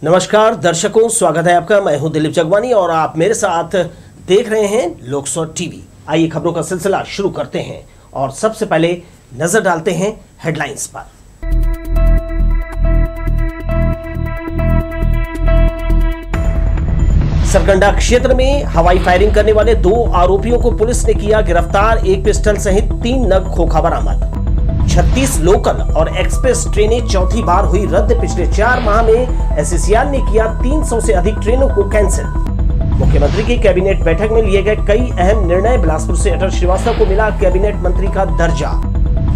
नमस्कार दर्शकों, स्वागत है आपका। मैं हूं दिलीप जगवानी और आप मेरे साथ देख रहे हैं लोकसभा टीवी। आइए खबरों का सिलसिला शुरू करते हैं और सबसे पहले नजर डालते हैं हेडलाइंस पर। सरकंडा क्षेत्र में हवाई फायरिंग करने वाले 2 आरोपियों को पुलिस ने किया गिरफ्तार। 1 पिस्टल सहित 3 नग खोखा बरामद। 36 लोकल और एक्सप्रेस ट्रेनें चौथी बार हुई रद्द। पिछले 4 माह में एससीसीआर ने किया 300 से अधिक ट्रेनों को कैंसिल। मुख्यमंत्री की कैबिनेट बैठक में लिए गए कई अहम निर्णय। बिलासपुर से अटल श्रीवास्तव को मिला कैबिनेट मंत्री का दर्जा।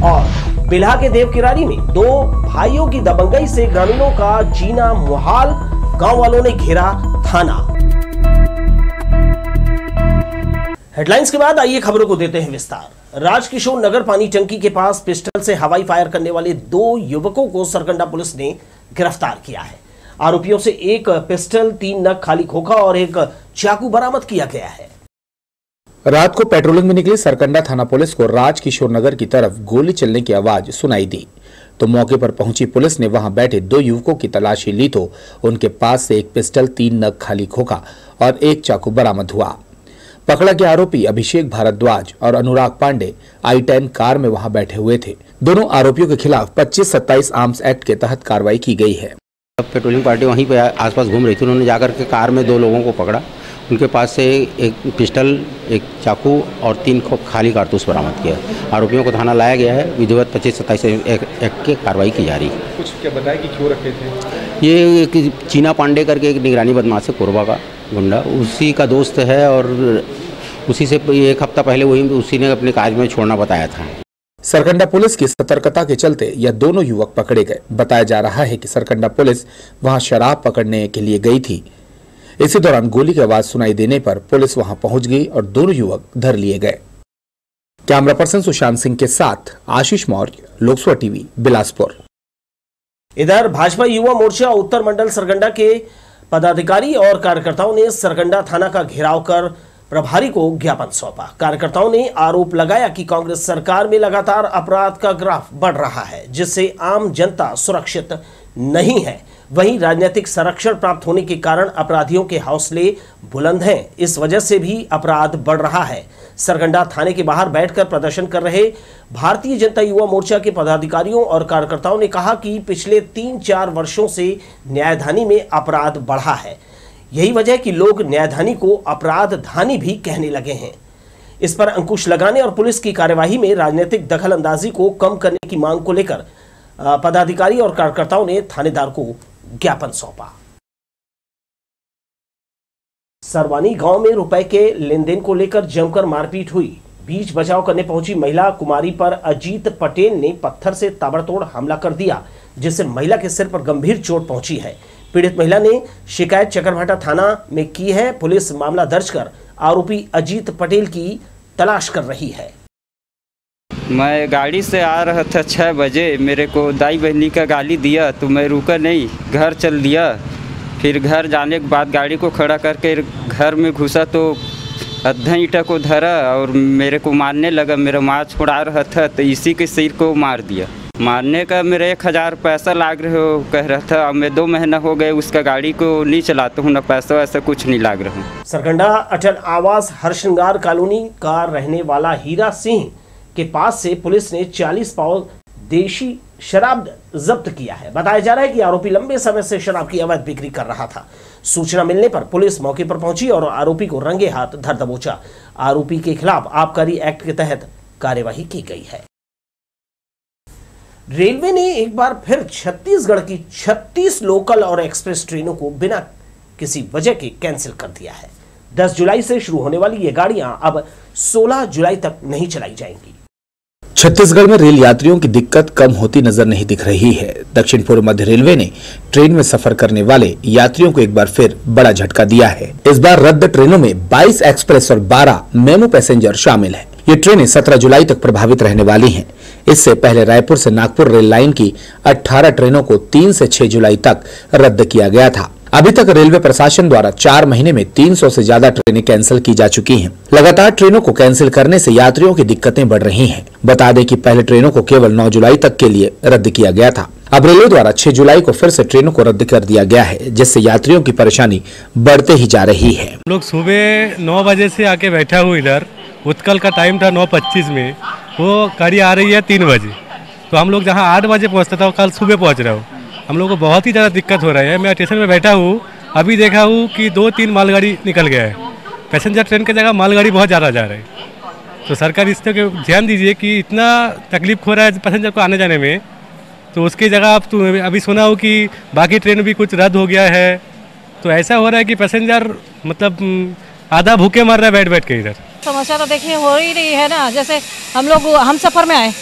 और बिल्हा के देवकिरारी में 2 भाइयों की दबंगई से ग्रामीणों का जीना मुहाल। गांव वालों ने घेरा थाना। हेडलाइंस के बाद आइए खबरों को देते हैं विस्तार। राजकिशोर नगर पानी टंकी के पास पिस्टल से हवाई फायर करने वाले 2 युवकों को सरकंडा पुलिस ने गिरफ्तार किया है। आरोपियों से 1 पिस्टल, 3 नग खाली खोखा और 1 चाकू बरामद किया गया है। रात को पेट्रोलिंग में निकली सरकंडा थाना पुलिस को राजकिशोर नगर की तरफ गोली चलने की आवाज सुनाई दी तो मौके पर पहुंची पुलिस ने वहां बैठे 2 युवकों की तलाशी ली तो उनके पास से 1 पिस्टल, 3 नग खाली खोखा और 1 चाकू बरामद हुआ। पकड़ा गया आरोपी अभिषेक भारद्वाज और अनुराग पांडे I-10 कार में वहां बैठे हुए थे। दोनों आरोपियों के खिलाफ 25-27 आर्म्स एक्ट के तहत कार्रवाई की गई है। पेट्रोलिंग पार्टी वहीं पे आसपास घूम रही थी। उन्होंने जाकर के कार में 2 लोगों को पकड़ा। उनके पास से 1 पिस्टल, 1 चाकू और 3 खाली कारतूस बरामद किया। आरोपियों को थाना लाया गया है। विधिवत 25-27 एक्ट की कार्रवाई की जा रही है। कुछ क्या बताया कि क्यों रखे थे? ये चीना पांडे करके एक निगरानी बदमाश है, कोरबा का गुंडा, उसी का दोस्त है और उसी से 1 हफ्ता पहले उसी ने अपने काज में छोड़ना बताया था। सरकंडा पुलिस की सतर्कता के चलते यह दोनों युवक पकड़े गए। बताया जा रहा है कि सरकंडा पुलिस वहां शराब पकड़ने के लिए गई थी। इसी दौरान गोली की आवाज सुनाई देने पर पुलिस वहां पहुंच गई और दोनों युवक धर लिए गए। कैमरा पर्सन सुशांत सिंह के साथ आशीष मौर्य, लोकसभा टीवी, बिलासपुर। इधर भाजपा युवा मोर्चा उत्तर मंडल सरकंडा के पदाधिकारी और कार्यकर्ताओं ने सरकंडा थाना का घेराव कर प्रभारी को ज्ञापन सौंपा। कार्यकर्ताओं ने आरोप लगाया कि कांग्रेस सरकार में लगातार अपराध का ग्राफ बढ़ रहा है, जिससे आम जनता सुरक्षित नहीं है। वहीं राजनीतिक संरक्षण प्राप्त होने के कारण अपराधियों के हौसले बुलंद हैं। इस वजह से भी अपराध बढ़ रहा है। सरकंडा थाने के बाहर बैठकर प्रदर्शन कर रहे भारतीय जनता युवा मोर्चा के पदाधिकारियों और कार्यकर्ताओं ने कहा कि पिछले 3-4 वर्षों से न्यायधानी में अपराध बढ़ा है। यही वजह कि लोग न्यायधानी को अपराध धानी भी कहने लगे हैं। इस पर अंकुश लगाने और पुलिस की कार्यवाही में राजनीतिक दखल अंदाजी को कम करने की मांग को लेकर पदाधिकारी और कार्यकर्ताओं ने थानेदार को ज्ञापन सौंपा। सरवानी गांव में रुपए के लेन देन को लेकर जमकर मारपीट हुई। बीच बचाव करने पहुंची महिला कुमारी पर अजीत पटेल ने पत्थर से ताबड़तोड़ हमला कर दिया, जिससे महिला के सिर पर गंभीर चोट पहुंची है। पीड़ित महिला ने शिकायत चकरभाटा थाना में की है। पुलिस मामला दर्ज कर आरोपी अजीत पटेल की तलाश कर रही है। मैं गाड़ी से आ रहा था 6 बजे। मेरे को दाई बहनी का गाली दिया तो मैं रुका नहीं, घर चल दिया। फिर घर जाने के बाद गाड़ी को खड़ा करके घर में घुसा तो अद्धा ईंटा को धरा और मेरे को मारने लगा। मेरा माँ छुड़ा रहा था तो इसी के सिर को मार दिया। मारने का मेरा 1000 पैसा लाग रहे हो कह रहा था। अब मैं 2 महीना हो गए उसका गाड़ी को नहीं चलाता हूँ, ना पैसा वैसा कुछ नहीं लाग रहा हूँ। सरकंडा अटल आवास हरशृंगार कॉलोनी का रहने वाला हीरा सिंह के पास से पुलिस ने 40 पाउंड देशी शराब जब्त किया है। बताया जा रहा है कि आरोपी लंबे समय से शराब की अवैध बिक्री कर रहा था। सूचना मिलने पर पुलिस मौके पर पहुंची और आरोपी को रंगे हाथ धर दबोचा। आरोपी के खिलाफ आबकारी एक्ट के तहत कार्यवाही की गई है। रेलवे ने एक बार फिर छत्तीसगढ़ की 36 लोकल और एक्सप्रेस ट्रेनों को बिना किसी वजह के कैंसिल कर दिया है। 10 जुलाई से शुरू होने वाली ये गाड़ियां अब 16 जुलाई तक नहीं चलाई जाएंगी। छत्तीसगढ़ में रेल यात्रियों की दिक्कत कम होती नजर नहीं दिख रही है। दक्षिण पूर्व मध्य रेलवे ने ट्रेन में सफर करने वाले यात्रियों को एक बार फिर बड़ा झटका दिया है। इस बार रद्द ट्रेनों में 22 एक्सप्रेस और 12 मेमू पैसेंजर शामिल हैं। ये ट्रेनें 17 जुलाई तक प्रभावित रहने वाली हैं। इससे पहले रायपुर से नागपुर रेल लाइन की 18 ट्रेनों को 3 से 6 जुलाई तक रद्द किया गया था। अभी तक रेलवे प्रशासन द्वारा 4 महीने में 300 से ज्यादा ट्रेनें कैंसिल की जा चुकी हैं। लगातार ट्रेनों को कैंसिल करने से यात्रियों की दिक्कतें बढ़ रही हैं। बता दें कि पहले ट्रेनों को केवल 9 जुलाई तक के लिए रद्द किया गया था। अब रेलवे द्वारा 6 जुलाई को फिर से ट्रेनों को रद्द कर दिया गया है, जिससे यात्रियों की परेशानी बढ़ते ही जा रही है। हम लोग सुबह 9 बजे से आके बैठा हूँ इधर, उत्कल का टाइम था 9:25 में, वो गाड़ी आ रही है 3 बजे, तो हम लोग जहाँ 8 बजे पहुँचता था कल सुबह पहुँच रहा हूँ। हम लोग को बहुत ही ज़्यादा दिक्कत हो रहा है। मैं स्टेशन में बैठा हूँ, अभी देखा हूँ कि 2-3 मालगाड़ी निकल गया है। पैसेंजर ट्रेन की जगह मालगाड़ी बहुत ज़्यादा जा रहा है। तो सरकार इस पर ध्यान दीजिए कि इतना तकलीफ हो रहा है पैसेंजर को आने जाने में, तो उसकी जगह आप तो अभी सुना हो कि बाकी ट्रेन भी कुछ रद्द हो गया है। तो ऐसा हो रहा है कि पैसेंजर मतलब आधा भूखे मर रहा है बैठ बैठ के इधर। समस्या तो देखिए हो ही रही है ना। जैसे हम लोग हम सफ़र में आए,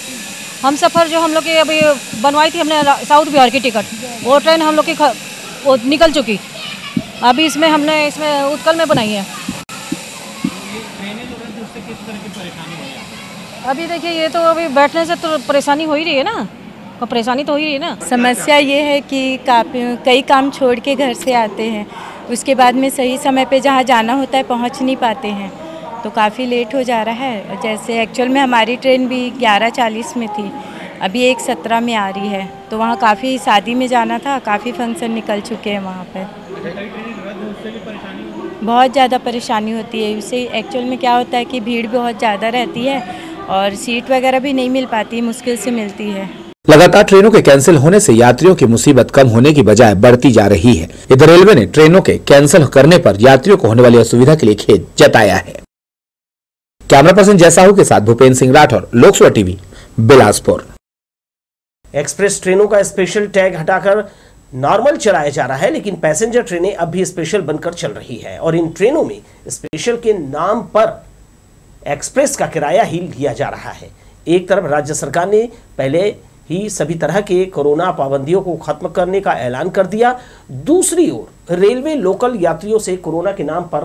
हम सफ़र जो हम लोग की अभी बनवाई थी हमने साउथ बिहार की टिकट, वो ट्रेन हम लोग की वो निकल चुकी। अभी इसमें हमने इसमें उत्कल में बनाई है। अभी देखिए ये तो अभी बैठने से तो परेशानी हो ही रही है ना, तो परेशानी तो हो ही रही है ना। समस्या ये है कि कई काम छोड़ के घर से आते हैं, उसके बाद में सही समय पे जहाँ जाना होता है पहुँच नहीं पाते हैं, तो काफ़ी लेट हो जा रहा है। जैसे एक्चुअल में हमारी ट्रेन भी 11:40 में थी, अभी 1:17 में आ रही है, तो वहाँ काफ़ी शादी में जाना था, काफ़ी फंक्शन निकल चुके हैं वहाँ पर। बहुत ज़्यादा परेशानी होती है उससे। एक्चुअल में क्या होता है कि भीड़ बहुत ज़्यादा रहती है और सीट वगैरह भी नहीं मिल पाती, मुश्किल से मिलती है। लगातार ट्रेनों के कैंसिल होने से यात्रियों की मुसीबत कम होने की बजाय बढ़ती जा रही है। इधर रेलवे ने ट्रेनों के कैंसिल करने पर यात्रियों को होने वाली असुविधा के लिए खेद जताया है। कैमरा पर्सन जयसाहू के साथ भूपेंद्र सिंह राठौर, लोक सभा टीवी, बिलासपुर। एक्सप्रेस ट्रेनों का स्पेशल टैग हटाकर नॉर्मल चलाया जा रहा है, लेकिन पैसेंजर ट्रेनें अब भी स्पेशल बनकर चल रही है और इन ट्रेनों में स्पेशल के नाम पर एक्सप्रेस का किराया ही लिया जा रहा है। एक तरफ राज्य सरकार ने पहले ही सभी तरह के कोरोना पाबंदियों को खत्म करने का ऐलान कर दिया, दूसरी ओर रेलवे लोकल यात्रियों से कोरोना के नाम पर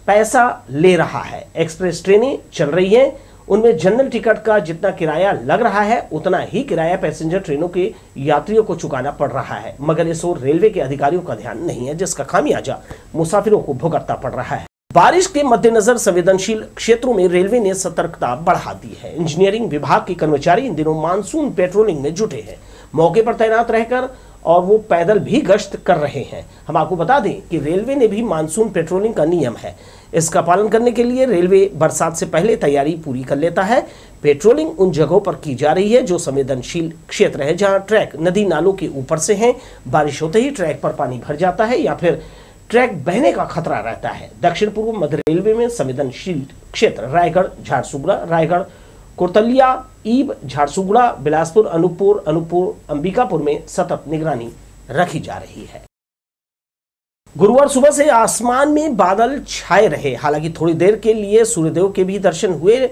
पैसा ले रहा है। एक्सप्रेस ट्रेनें चल रही हैं, उनमें जनरल टिकट का जितना किराया लग रहा है उतना ही किराया पैसेंजर ट्रेनों के यात्रियों को चुकाना पड़ रहा है, मगर इस ओर रेलवे के अधिकारियों का ध्यान नहीं है, जिसका खामियाजा मुसाफिरों को भुगतना पड़ रहा है। बारिश के मद्देनजर संवेदनशील क्षेत्रों में रेलवे ने सतर्कता बढ़ा दी है। इंजीनियरिंग विभाग के कर्मचारी इन दिनों मानसून पेट्रोलिंग में जुटे हैं, मौके पर तैनात रहकर और वो पैदल भी गश्त कर रहे हैं। हम आपको बता दें कि रेलवे ने भी मानसून पेट्रोलिंग का नियम है, इसका पालन करने के लिए रेलवे बरसात से पहले तैयारी पूरी कर लेता है। पेट्रोलिंग उन जगहों पर की जा रही है जो संवेदनशील क्षेत्र है, जहां ट्रैक नदी नालों के ऊपर से हैं। बारिश होते ही ट्रैक पर पानी भर जाता है या फिर ट्रैक बहने का खतरा रहता है। दक्षिण पूर्व मध्य रेलवे में संवेदनशील क्षेत्र रायगढ़, झारसुगुड़ा, रायगढ़, कुर्तलिया, ईब, झारसुगुड़ा, बिलासपुर, अनूपपुर, अंबिकापुर में सतत निगरानी रखी जा रही है। गुरुवार सुबह से आसमान में बादल छाए रहे, हालांकि थोड़ी देर के लिए सूर्यदेव के भी दर्शन हुए।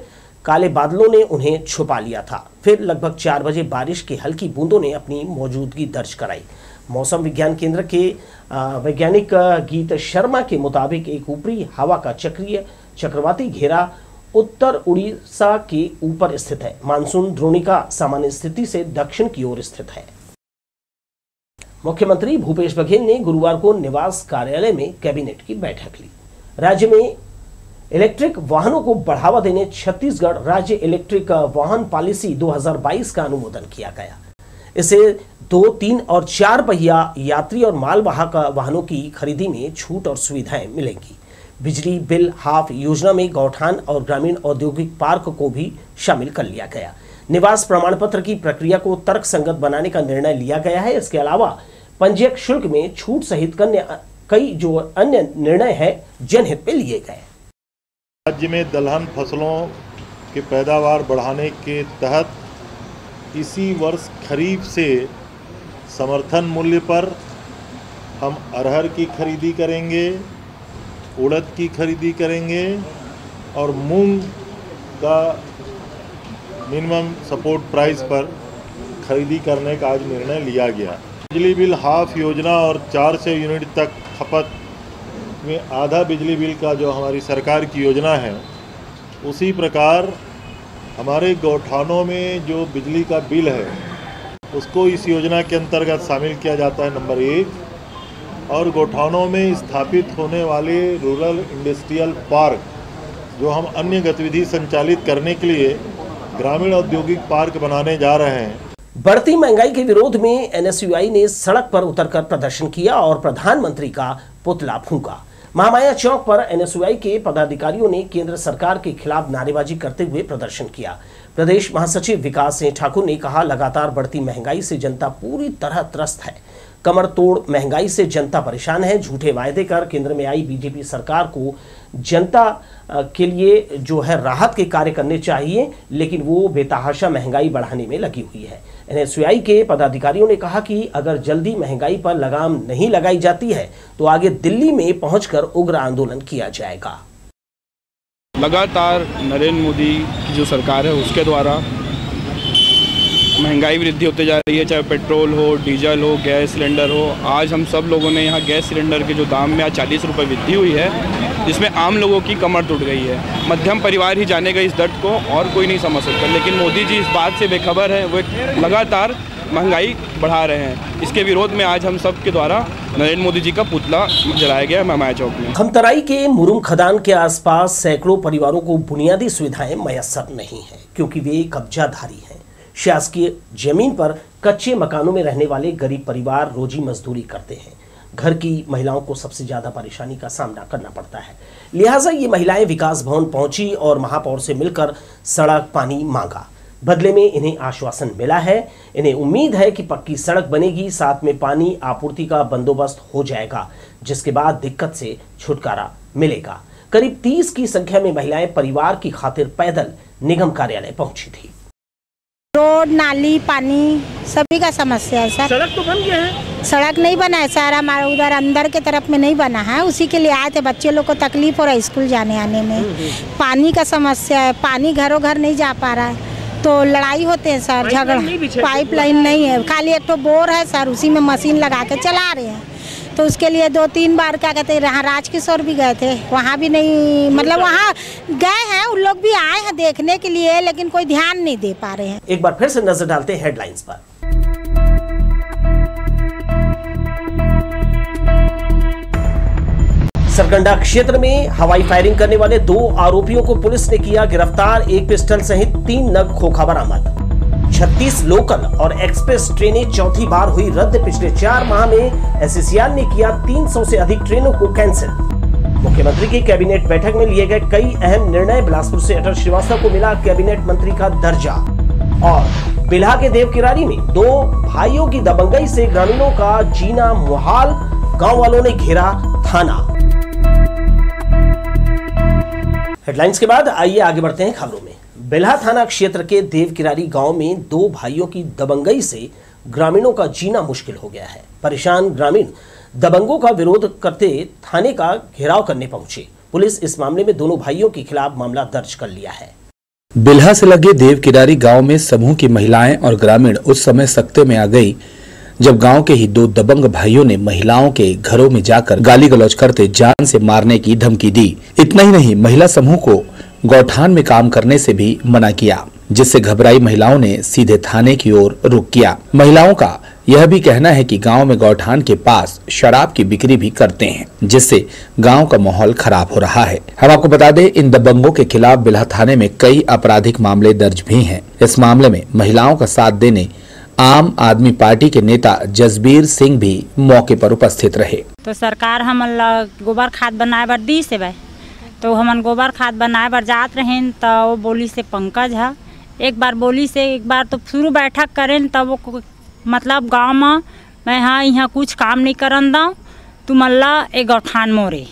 काले बादलों ने उन्हें छुपा लिया था, फिर लगभग 4 बजे बारिश की हल्की बूंदों ने अपनी मौजूदगी दर्ज कराई। मौसम विज्ञान केंद्र के वैज्ञानिक गीत शर्मा के मुताबिक एक ऊपरी हवा का चक्रवाती घेरा उत्तर उड़ीसा के ऊपर स्थित है। मानसून द्रोणिका सामान्य स्थिति से दक्षिण की ओर स्थित है। मुख्यमंत्री भूपेश बघेल ने गुरुवार को निवास कार्यालय में कैबिनेट की बैठक ली। राज्य में इलेक्ट्रिक वाहनों को बढ़ावा देने छत्तीसगढ़ राज्य इलेक्ट्रिक वाहन पॉलिसी 2022 का अनुमोदन किया गया। इसे 2, 3 और 4 पहिया यात्री और मालवाहक वाहनों की खरीदी में छूट और सुविधाएं मिलेंगी। बिजली बिल हाफ योजना में गौठान और ग्रामीण औद्योगिक पार्क को भी शामिल कर लिया गया। निवास प्रमाण पत्र की प्रक्रिया को तर्क संगत बनाने का निर्णय लिया गया है। इसके अलावा पंजीयक शुल्क में छूट सहित कई जो अन्य निर्णय है जनहित में लिए गए। राज्य में दलहन फसलों की पैदावार बढ़ाने के तहत इसी वर्ष खरीफ से समर्थन मूल्य पर हम अरहर की खरीदी करेंगे, उड़द की खरीदी करेंगे और मूंग का मिनिमम सपोर्ट प्राइस पर खरीदी करने का आज निर्णय लिया गया। बिजली बिल हाफ योजना और 400 यूनिट तक खपत में आधा बिजली बिल का जो हमारी सरकार की योजना है, उसी प्रकार हमारे गौठानों में जो बिजली का बिल है उसको इस योजना के अंतर्गत शामिल किया जाता है, नंबर 1। और गौठानों में स्थापित होने वाले रूरल इंडस्ट्रियल पार्क जो हम अन्य गतिविधि संचालित करने के लिए ग्रामीण औद्योगिक पार्क बनाने जा रहे हैं। बढ़ती महंगाई के विरोध में एनएसयूआई ने सड़क पर उतरकर प्रदर्शन किया और प्रधानमंत्री का पुतला फूंका। महामाया चौक पर एनएसयूआई के पदाधिकारियों ने केंद्र सरकार के खिलाफ नारेबाजी करते हुए प्रदर्शन किया। प्रदेश महासचिव विकास सिंह ठाकुर ने कहा, लगातार बढ़ती महंगाई से जनता पूरी तरह त्रस्त है। कमर तोड़ महंगाई से जनता परेशान है। झूठे वायदे कर केंद्र में आई बीजेपी सरकार को जनता के लिए जो है राहत के कार्य करने चाहिए, लेकिन वो बेतहाशा महंगाई बढ़ाने में लगी हुई है। एनएसयूआई के पदाधिकारियों ने कहा कि अगर जल्दी महंगाई पर लगाम नहीं लगाई जाती है तो आगे दिल्ली में पहुंचकर उग्र आंदोलन किया जाएगा। लगातार नरेंद्र मोदी की जो सरकार है उसके द्वारा महंगाई वृद्धि होते जा रही है, चाहे पेट्रोल हो, डीजल हो, गैस सिलेंडर हो। आज हम सब लोगों ने यहाँ गैस सिलेंडर के जो दाम में आज 40 रुपये वृद्धि हुई है, जिसमें आम लोगों की कमर टूट गई है। मध्यम परिवार ही जानेगा इस दर्द को और कोई नहीं समझ सकता, लेकिन मोदी जी इस बात से बेखबर है। वो लगातार महंगाई बढ़ा रहे हैं। इसके विरोध में आज हम सब के द्वारा नरेंद्र मोदी जी का पुतला जलाया गया महामाया चौक में। खमतराई के मुरुम खदान के आसपास सैकड़ों परिवारों को बुनियादी सुविधाएं मयस्सर नहीं है, क्योंकि वे कब्जाधारी हैं। शासकीय जमीन पर कच्चे मकानों में रहने वाले गरीब परिवार रोजी मजदूरी करते हैं। घर की महिलाओं को सबसे ज्यादा परेशानी का सामना करना पड़ता है। लिहाजा ये महिलाएं विकास भवन पहुंची और महापौर से मिलकर सड़क पानी मांगा। बदले में इन्हें आश्वासन मिला है। इन्हें उम्मीद है कि पक्की सड़क बनेगी, साथ में पानी आपूर्ति का बंदोबस्त हो जाएगा, जिसके बाद दिक्कत से छुटकारा मिलेगा। करीब 30 की संख्या में महिलाएं परिवार की खातिर पैदल निगम कार्यालय पहुंची थी। रोड, नाली, पानी सभी का समस्या है सर। सड़क तो बन गया है? सड़क नहीं बना है सर, हमारा उधर अंदर के तरफ में नहीं बना है। उसी के लिए आए थे, बच्चे लोग को तकलीफ हो रहा है स्कूल जाने आने में। पानी का समस्या है, पानी घरों घर नहीं जा पा रहा है, तो लड़ाई होते हैं सर, झगड़ा। पाइप लाइन नहीं है, खाली एक तो बोर है सर, उसी में मशीन लगा के चला रहे हैं। तो उसके लिए 2-3 बार क्या कहते हैं, यहाँ राजकिशोर भी गए थे, वहाँ भी नहीं, मतलब वहाँ गए हैं, उन लोग भी आए हैं देखने के लिए, लेकिन कोई ध्यान नहीं दे पा रहे हैं। एक बार फिर से नजर डालते हैं हेडलाइंस पर। सरकंडा क्षेत्र में हवाई फायरिंग करने वाले 2 आरोपियों को पुलिस ने किया गिरफ्तार। 1 पिस्टल सहित 3 नग खोखा बरामद। 36 लोकल और एक्सप्रेस ट्रेनें चौथी बार हुई रद्द। पिछले 4 माह में एससीसीआर ने किया 300 से अधिक ट्रेनों को कैंसिल। मुख्यमंत्री की कैबिनेट बैठक में लिए गए कई अहम निर्णय। बिलासपुर से अटल श्रीवास्तव को मिला कैबिनेट मंत्री का दर्जा। और बिल्हा के देवकिरारी में 2 भाइयों की दबंगई से ग्रामीणों का जीना मुहाल। गांव वालों ने घेरा थाना। हेडलाइंस के बाद आइए आगे बढ़ते हैं खबरों में। बिल्हा थाना क्षेत्र के देवकिरारी गांव में 2 भाइयों की दबंगई से ग्रामीणों का जीना मुश्किल हो गया है। परेशान ग्रामीण दबंगों का विरोध करते थाने का घेराव करने पहुंचे। पुलिस इस मामले में दोनों भाइयों के खिलाफ मामला दर्ज कर लिया है। बिल्हा से लगे देवकिरारी गांव में समूह की महिलाएं और ग्रामीण उस समय सख्ते में आ गई जब गांव के ही 2 दबंग भाइयों ने महिलाओं के घरों में जाकर गाली गलौज करते जान से मारने की धमकी दी। इतना ही नहीं, महिला समूह को गौठान में काम करने से भी मना किया, जिससे घबराई महिलाओं ने सीधे थाने की ओर रुख किया। महिलाओं का यह भी कहना है कि गांव में गौठान के पास शराब की बिक्री भी करते हैं, जिससे गांव का माहौल खराब हो रहा है। हम आपको बता दें, इन दबंगों के खिलाफ बिल्हा थाने में कई आपराधिक मामले दर्ज भी हैं। इस मामले में महिलाओं का साथ देने आम आदमी पार्टी के नेता जसबीर सिंह भी मौके पर उपस्थित रहे। तो सरकार हमन गोबर खाद बनाए बर दी से भाई, तो हमन गोबर खाद बनाए बर जात रहे, तो वो बोली से पंकज है, एक बार बोली से एक बार तो शुरू बैठक करें, तब वो मतलब गाँव में मैं हाँ यहाँ कुछ काम नहीं करन दाऊँ, तुम अल्लाह एक गौठान मोरे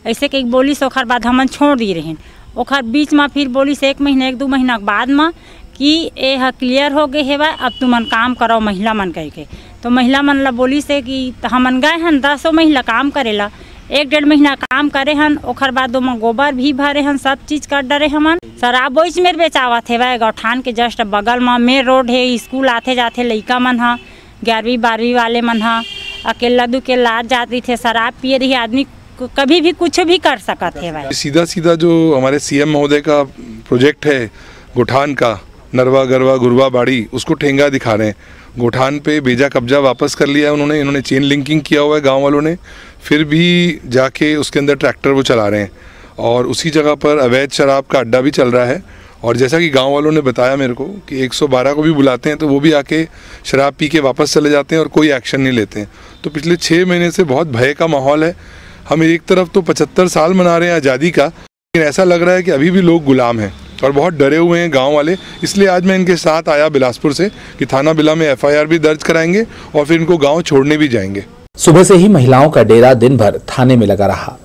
ऐसे कई बोली से। ओखर बाद हमन छोड़ दी रहे। ओखर बीच में फिर बोली से 1 महीना 1-2 महीना के बाद में कि ये क्लियर हो गए है, अब तुमन काम करो महिला मन कह के। तो महिला मन ला बोली से कि हमन गए हन 10 महिला काम करेला, 1-1.5 महीना काम करे हन। ओखर बाद ओमा गोबर भी भरे हन, सब चीज कर डरे हमन। शराब बोइच में बेचावत है भाई। गौठान के जस्ट बगल में मेन रोड है, स्कूल आते जाते लइका मन हा, 11वीं 12वीं वाले मन हा, अकेला दुकेला जाती थे, शराब पिए रही, आदमी कभी भी कुछ भी कर सकत है भाई। सीधा सीधा जो हमारे सीएम महोदय का प्रोजेक्ट है गोठान का, नरवा गरवा गुरवा बाड़ी, उसको ठेंगा दिखा रहे हैं। गोठान पे बेजा कब्जा वापस कर लिया उन्होंने। इन्होंने चेन लिंकिंग किया हुआ है गांव वालों ने, फिर भी जाके उसके अंदर ट्रैक्टर वो चला रहे हैं और उसी जगह पर अवैध शराब का अड्डा भी चल रहा है। और जैसा कि गांव वालों ने बताया मेरे को कि 112 को भी बुलाते हैं तो वो भी आके शराब पी के वापस चले जाते हैं और कोई एक्शन नहीं लेते हैं। तो पिछले 6 महीने से बहुत भय का माहौल है। हम एक तरफ तो 75 साल मना रहे हैं आज़ादी का, लेकिन ऐसा लग रहा है कि अभी भी लोग गुलाम हैं और बहुत डरे हुए हैं गांव वाले। इसलिए आज मैं इनके साथ आया बिलासपुर से कि थाना बिला में FIR भी दर्ज कराएंगे और फिर इनको गाँव छोड़ने भी जाएंगे। सुबह से ही महिलाओं का डेरा दिन भर थाने में लगा रहा,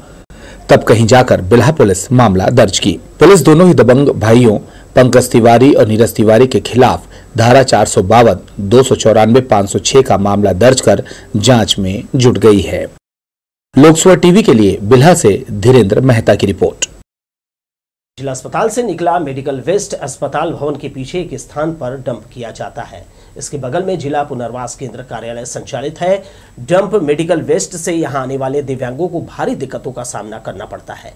तब कहीं जाकर बिल्हा पुलिस मामला दर्ज की। पुलिस दोनों ही दबंग भाइयों पंकज तिवारी और नीरज तिवारी के खिलाफ धारा 452, 294, 506 का मामला दर्ज कर जांच में जुट गई है। लोकसभा टीवी के लिए बिल्हा से धीरेन्द्र मेहता की रिपोर्ट। जिला अस्पताल से निकला मेडिकल वेस्ट अस्पताल भवन के पीछे एक स्थान पर डंप किया जाता है। इसके बगल में जिला पुनर्वास केंद्र कार्यालय संचालित है। डंप मेडिकल वेस्ट से यहां आने वाले दिव्यांगों को भारी दिक्कतों का सामना करना पड़ता है।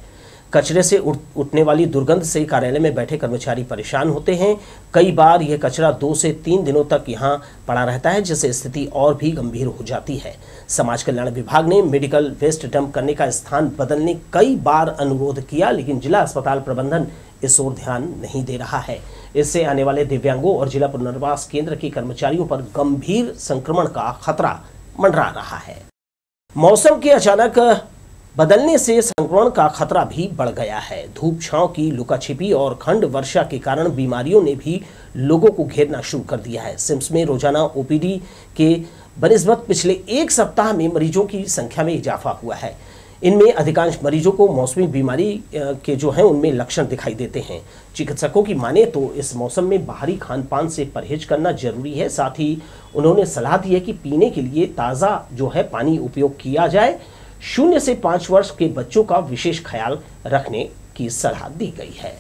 कचरे से उठने वाली दुर्गंध से कार्यालय में बैठे कर्मचारी परेशान होते हैं। कई बार यह कचरा 2 से 3 दिनों तक यहां पड़ा रहता है, जिससे स्थिति और भी गंभीर हो जाती है। समाज कल्याण विभाग ने मेडिकल वेस्ट डंप करने का स्थान बदलने कई बार अनुरोध किया, लेकिन जिला अस्पताल प्रबंधन इस ओर ध्यान नहीं दे रहा है। इससे आने वाले दिव्यांगों और जिला पुनर्वास केंद्र के कर्मचारियों पर गंभीर संक्रमण का खतरा मंडरा रहा है। मौसम के अचानक बदलने से संक्रमण का खतरा भी बढ़ गया है। धूप छांव की लुकाछिपी और खंड वर्षा के कारण बीमारियों ने भी लोगों को घेरना शुरू कर दिया है। सिम्स में रोजाना OPD के बनिस्बत पिछले 1 सप्ताह में मरीजों की संख्या में इजाफा हुआ है। इनमें अधिकांश मरीजों को मौसमी बीमारी के जो हैं उनमें लक्षण दिखाई देते हैं। चिकित्सकों की माने तो इस मौसम में बाहरी खान पान से परहेज करना जरूरी है। साथ ही उन्होंने सलाह दी है कि पीने के लिए ताज़ा जो है पानी उपयोग किया जाए। 0 से 5 वर्ष के बच्चों का विशेष ख्याल रखने की सलाह दी गई है।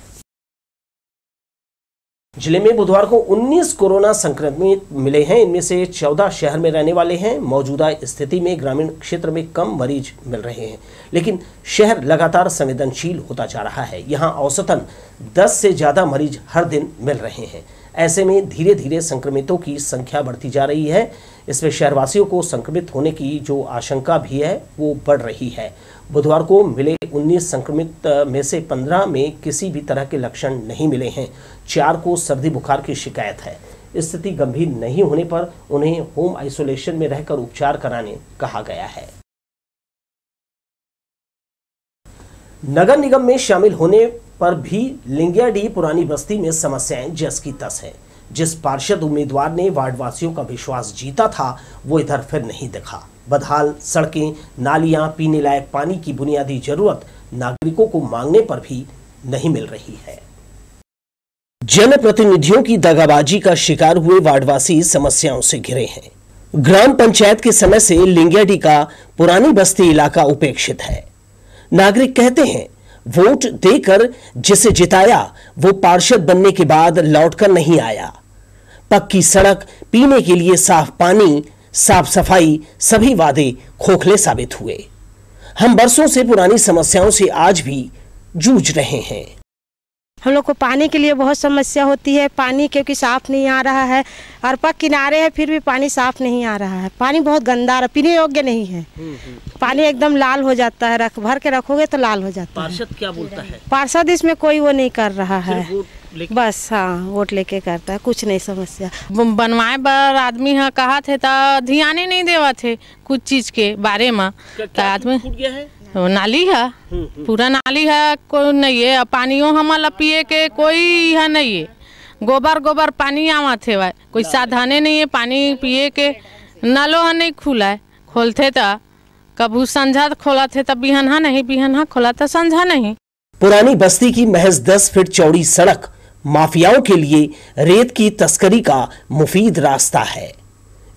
जिले में बुधवार को 19 कोरोना संक्रमित मिले हैं। इनमें से 14 शहर में रहने वाले हैं। मौजूदा स्थिति में ग्रामीण क्षेत्र में कम मरीज मिल रहे हैं, लेकिन शहर लगातार संवेदनशील होता जा रहा है। यहां औसतन 10 से ज्यादा मरीज हर दिन मिल रहे हैं। ऐसे में धीरे धीरे संक्रमितों की संख्या बढ़ती जा रही है। इसमें शहरवासियों को संक्रमित होने की जो आशंका भी है वो बढ़ रही है। बुधवार को मिले 19 संक्रमित में से 15 में किसी भी तरह के लक्षण नहीं मिले हैं। 4 को सर्दी बुखार की शिकायत है। स्थिति गंभीर नहीं होने पर उन्हें होम आइसोलेशन में रहकर उपचार कराने कहा गया है। नगर निगम में शामिल होने पर भी लिंगियाडीह पुरानी बस्ती में समस्याएं जस की तस है। जिस पार्षद उम्मीदवार ने वार्डवासियों का विश्वास जीता था वो इधर फिर नहीं दिखा। बदहाल सड़कें, नालियां, पीने लायक पानी की बुनियादी जरूरत नागरिकों को मांगने पर भी नहीं मिल रही है। जनप्रतिनिधियों की दगाबाजी का शिकार हुए वार्डवासी समस्याओं से घिरे हैं। ग्राम पंचायत के समय से लिंगियाडीह का पुरानी बस्ती इलाका उपेक्षित है। नागरिक कहते हैं वोट देकर जिसे जिताया वो पार्षद बनने के बाद लौटकर नहीं आया। पक्की सड़क, पीने के लिए साफ पानी, साफ सफाई, सभी वादे खोखले साबित हुए। हम बरसों से पुरानी समस्याओं से आज भी जूझ रहे हैं। हम लोग को पानी के लिए बहुत समस्या होती है। पानी क्योंकि साफ नहीं आ रहा है और पक किनारे है फिर भी पानी साफ नहीं आ रहा है। पानी बहुत गंदा है, पीने योग्य नहीं है। पानी एकदम लाल हो जाता है, भर के रखोगे तो लाल हो जाता है। पार्षद क्या बोलता है? पार्षद इसमें कोई वो नहीं कर रहा है, बस हाँ वोट लेके करता है, कुछ नहीं समस्या। बनवाए बर आदमी हाँ कहा थे तो ध्यान ही नहीं देवा थे कुछ चीज के बारे में। आदमी नाली है, पूरा नाली है, कोई नहीं है। पानियों हमारा पिए के कोई है नहीं है। गोबर पानी आवा थे भाई, कोई साधने नहीं है पानी पिए के। नलो है नहीं खुला है, खोलते तो कभी संझा खोला थे तब बिहन हा नहीं, बिहन हा खोला था संझा नहीं। पुरानी बस्ती की महज 10 फीट चौड़ी सड़क माफियाओं के लिए रेत की तस्करी का मुफीद रास्ता है।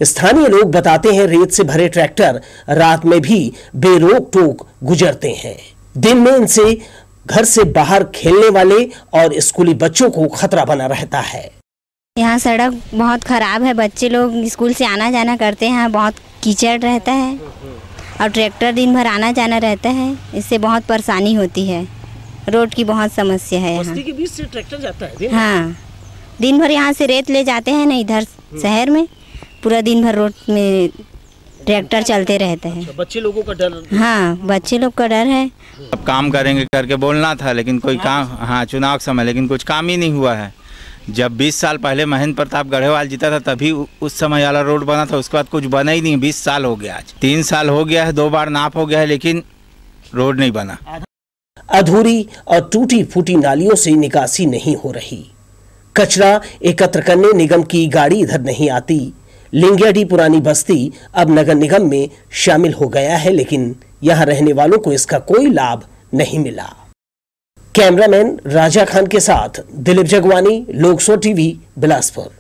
स्थानीय लोग बताते हैं रेत से भरे ट्रैक्टर रात में भी बेरोक टोक गुजरते हैं। दिन में इनसे घर से बाहर खेलने वाले और स्कूली बच्चों को खतरा बना रहता है। यहाँ सड़क बहुत खराब है, बच्चे लोग स्कूल से आना जाना करते हैं, बहुत कीचड़ रहता है और ट्रैक्टर दिन भर आना जाना रहता है, इससे बहुत परेशानी होती है। रोड की बहुत समस्या है। बस्ती के बीच से ट्रैक्टर जाता है दिन? हाँ, दिन भर यहाँ से रेत ले जाते हैं ना इधर शहर में, पूरा दिन भर रोड में ट्रैक्टर चलते रहते हैं। बच्चे लोगों का डर? हाँ, बच्चे लोग का डर है। अब काम करेंगे करके बोलना था, लेकिन कोई काम, हाँ चुनाव के समय, लेकिन कुछ काम ही नहीं हुआ है। जब 20 साल पहले महेंद्र प्रताप गढ़ेवाल जीता था तभी उस समय वाला रोड बना था, उसके बाद कुछ बना ही नहीं। 20 साल हो गया, आज 3 साल हो गया है, 2 बार नाप हो गया है, लेकिन रोड नहीं बना। अधूरी और टूटी फूटी नालियों से निकासी नहीं हो रही। कचरा एकत्र करने निगम की गाड़ी इधर नहीं आती। लिंगियाडी पुरानी बस्ती अब नगर निगम में शामिल हो गया है, लेकिन यहां रहने वालों को इसका कोई लाभ नहीं मिला। कैमरामैन राजा खान के साथ दिलीप जगवानी, लोक सो टीवी, बिलासपुर।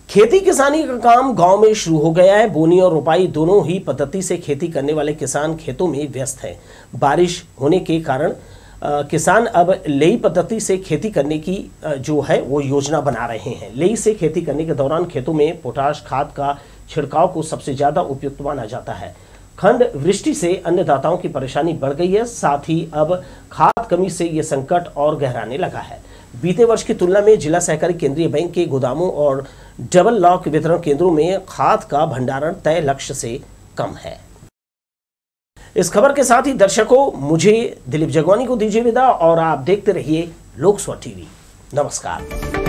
खेती किसानी का काम गांव में शुरू हो गया है। बोनी और रोपाई दोनों ही पद्धति से खेती करने वाले किसान खेतों में व्यस्त हैं। बारिश होने के कारण किसान अब लेई पद्धति से खेती करने की जो है वो योजना बना रहे हैं। लेई से खेती करने के दौरान खेतों में पोटाश खाद का छिड़काव को सबसे ज्यादा उपयुक्त माना जाता है। खंड वृष्टि से अन्नदाताओं की परेशानी बढ़ गई है, साथ ही अब खाद कमी से ये संकट और गहराने लगा है। बीते वर्ष की तुलना में जिला सहकारी केंद्रीय बैंक के गोदामों और डबल लॉक वितरण केंद्रों में खाद का भंडारण तय लक्ष्य से कम है। इस खबर के साथ ही दर्शकों, मुझे दिलीप जगवानी को दीजिए विदा और आप देखते रहिए लोक सो टीवी। नमस्कार।